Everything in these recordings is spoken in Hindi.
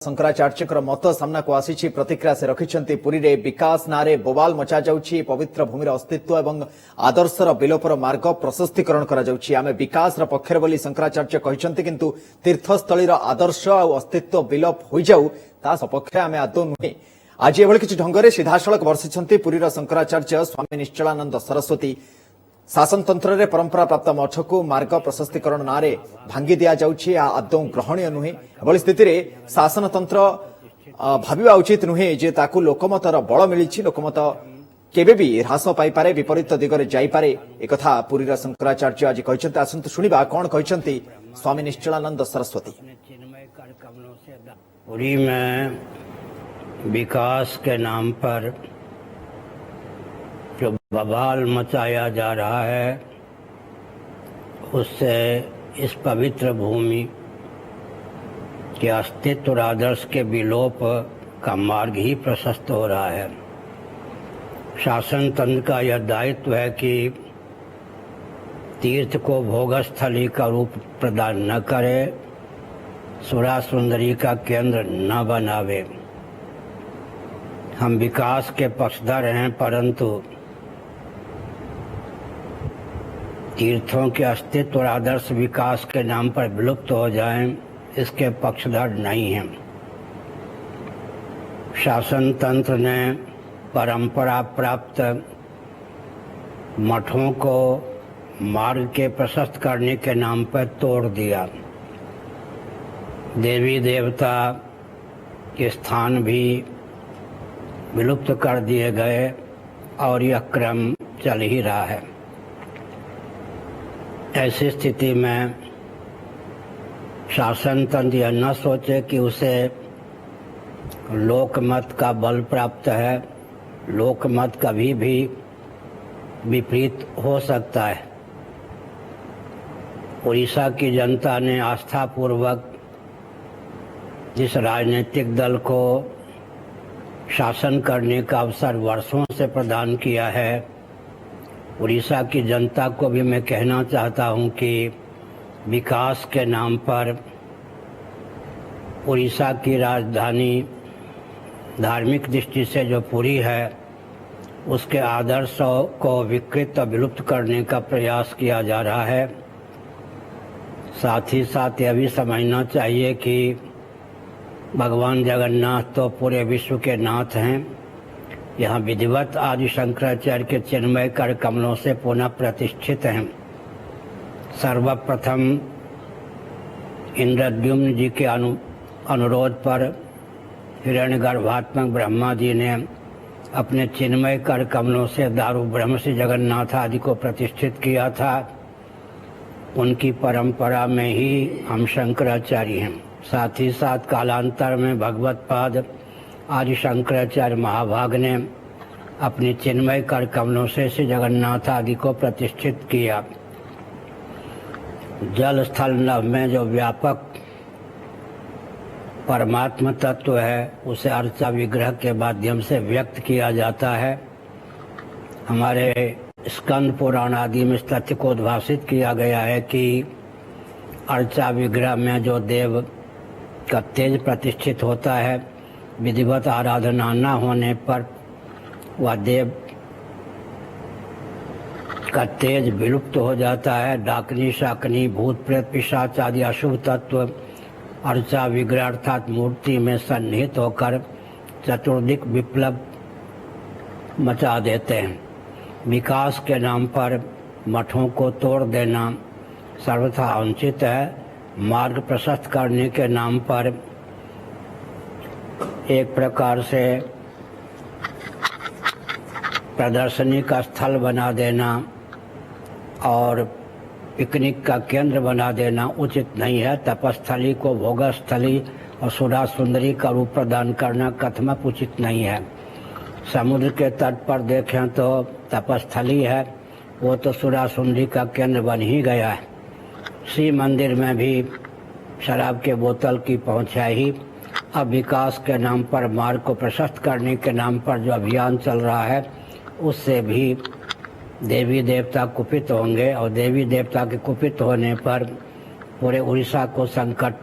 शंकराचार्य मत सामना को आसी प्रतिक्रिया से रखिंट पुरी में विकास नारे बोबाल मचा जाउछि पवित्र भूमिर अस्तित्व एवं आदर्शर विलोपर मार्ग प्रशस्तीकरण करा विकास पक्षर बोली शंकराचार्य कहते किंतु तीर्थस्थलीर आदर्श और अस्तित्व विलोप हो जाऊ ता सपक्षे आम आदौ नुहे। आज एभली किछि ढंगरे सीधासलख वर्षिंट पुरीर शंकराचार्य स्वामी निश्चलानंद सरस्वती शासनतंत्र में परंपरा प्राप्त मठ को मार्ग प्रशस्तीकरण नारे भांगी दि जाउछि आदौ ग्रहणीय नुहे। एभली स्थिति में शासनतंत्र भाविबा उचित नुहे जे ताकू लोकमतर बल मिली लोकमत केबे भी ह्रास पाई पारे विपरीत दिगरे जाई पारे एकथा पुरीर शंकराचार्य आज कहते। आसंतु सुनिबा कोन कहते स्वामी निश्चलानंद सरस्वती। पुरी में विकास के नाम पर जो बवाल मचाया जा रहा है उससे इस पवित्र भूमि के अस्तित्व और आदर्श के विलोप का मार्ग ही प्रशस्त हो रहा है। शासन तंत्र का यह दायित्व है कि तीर्थ को भोगस्थली का रूप प्रदान न करे, सुरा सुंदरी का केंद्र न बनावे। हम विकास के पक्षधर हैं, परंतु तीर्थों के अस्तित्व और आदर्श विकास के नाम पर विलुप्त हो जाएं, इसके पक्षधर नहीं हैं। शासन तंत्र ने परंपरा प्राप्त मठों को मार्ग के प्रशस्त करने के नाम पर तोड़ दिया। देवी देवता के स्थान भी विलुप्त कर दिए गए और यह क्रम चल ही रहा है। ऐसी स्थिति में शासन तंत्र यह न सोचे कि उसे लोकमत का बल प्राप्त है। लोकमत कभी भी विपरीत हो सकता है। उड़ीसा की जनता ने आस्थापूर्वक जिस राजनीतिक दल को शासन करने का अवसर वर्षों से प्रदान किया है, उड़ीसा की जनता को भी मैं कहना चाहता हूं कि विकास के नाम पर उड़ीसा की राजधानी धार्मिक दृष्टि से जो पुरी है उसके आदर्शों को विकृत और विलुप्त करने का प्रयास किया जा रहा है। साथ ही साथ यह भी समझना चाहिए कि भगवान जगन्नाथ तो पूरे विश्व के नाथ हैं। यहाँ विधिवत आदि शंकराचार्य के चिन्मय कर कमलों से पुनः प्रतिष्ठित हैं। सर्वप्रथम इंद्रद्युम्न जी के अनुरोध पर हिरण्यगर्भात्मक ब्रह्मा जी ने अपने चिन्मय कर कमलों से दारु ब्रह्म से जगन्नाथ आदि को प्रतिष्ठित किया था। उनकी परंपरा में ही हम शंकराचार्य हैं। साथ ही साथ कालांतर में भगवत पाद आदि शंकराचार्य महाभाग ने अपने चिन्मय कर कमलों से श्री जगन्नाथ आदि को प्रतिष्ठित किया। जल स्थल नभ में जो व्यापक परमात्मा तत्व है उसे अर्चा विग्रह के माध्यम से व्यक्त किया जाता है। हमारे स्कंद पुराण आदि में इस तथ्य को उद्भाषित किया गया है कि अर्चा विग्रह में जो देव का तेज प्रतिष्ठित होता है, विधिवत आराधना न होने पर वह देव का तेज विलुप्त हो जाता है। डाकनी शाकनी भूत प्रेत पिशाच आदि अशुभ तत्व अर्चा विग्रह अर्थात मूर्ति में सन्निहित होकर चतुर्दिक विप्लव मचा देते हैं। विकास के नाम पर मठों को तोड़ देना सर्वथा अनुचित है। मार्ग प्रशस्त करने के नाम पर एक प्रकार से प्रदर्शनी का स्थल बना देना और पिकनिक का केंद्र बना देना उचित नहीं है। तपस्थली को भोगस्थली और सुरा सुंदरी का रूप प्रदान करना कथमक उचित नहीं है। समुद्र के तट पर देखें तो तपस्थली है, वो तो सुरा सुंदरी का केंद्र बन ही गया है। श्री मंदिर में भी शराब के बोतल की पहुंच है ही। अब विकास के नाम पर मार्ग को प्रशस्त करने के नाम पर जो अभियान चल रहा है उससे भी देवी देवता कुपित होंगे और देवी देवता के कुपित होने पर पूरे उड़ीसा को संकट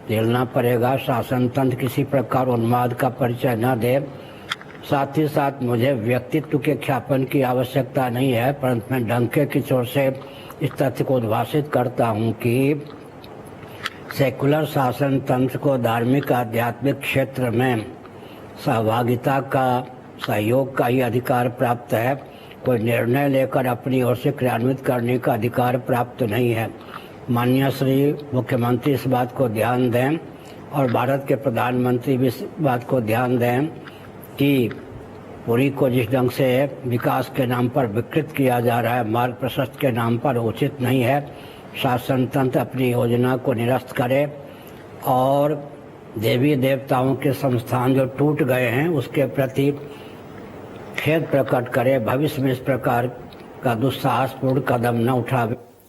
झेलना पड़ेगा। शासन तंत्र किसी प्रकार उन्माद का परिचय न दे। साथ ही साथ मुझे व्यक्तित्व के ख्यापन की आवश्यकता नहीं है, परंतु मैं डंके की चोट से इस तथ्य को उद्भाषित करता हूं कि सेकुलर शासन तंत्र को धार्मिक आध्यात्मिक क्षेत्र में सहभागिता का, सहयोग का ही अधिकार प्राप्त है। कोई निर्णय लेकर अपनी ओर से क्रियान्वित करने का अधिकार प्राप्त नहीं है। माननीय श्री मुख्यमंत्री इस बात को ध्यान दें और भारत के प्रधानमंत्री भी इस बात को ध्यान दें कि पुरी को जिस ढंग से विकास के नाम पर विकृत किया जा रहा है, मार्ग प्रशस्त के नाम पर, उचित नहीं है। शासन तंत्र अपनी योजना को निरस्त करे और देवी देवताओं के संस्थान जो टूट गए हैं उसके प्रति खेद प्रकट करे। भविष्य में इस प्रकार का दुस्साहसपूर्ण कदम न उठावे।